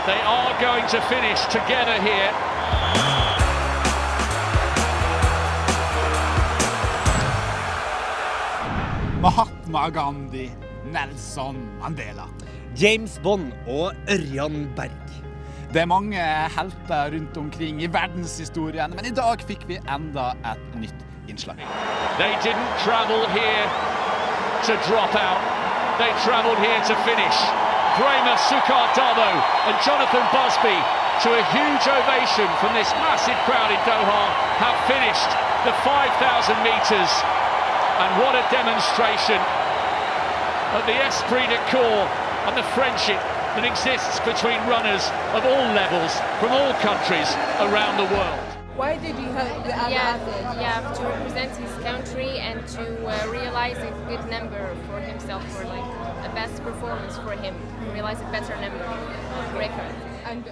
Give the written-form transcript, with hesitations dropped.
They are going to finish together here. Mahatma Gandhi, Nelson Mandela. James Bond og Ørjan Berg. Det er mange helter rundt omkring i verdenshistorien, men i dag fikk vi enda et nytt innslag. They didn't travel here to drop out. They traveled here to finish. Braima Dabo and Jonathan Busby, to a huge ovation from this massive crowd in Doha, have finished the 5,000 metres. And what a demonstration of the esprit de corps and the friendship that exists between runners of all levels from all countries around the world. Why did you help the other athlete? Yeah, to represent his country and to realize a good number for himself, for like the best performance for him, realize a better number record. And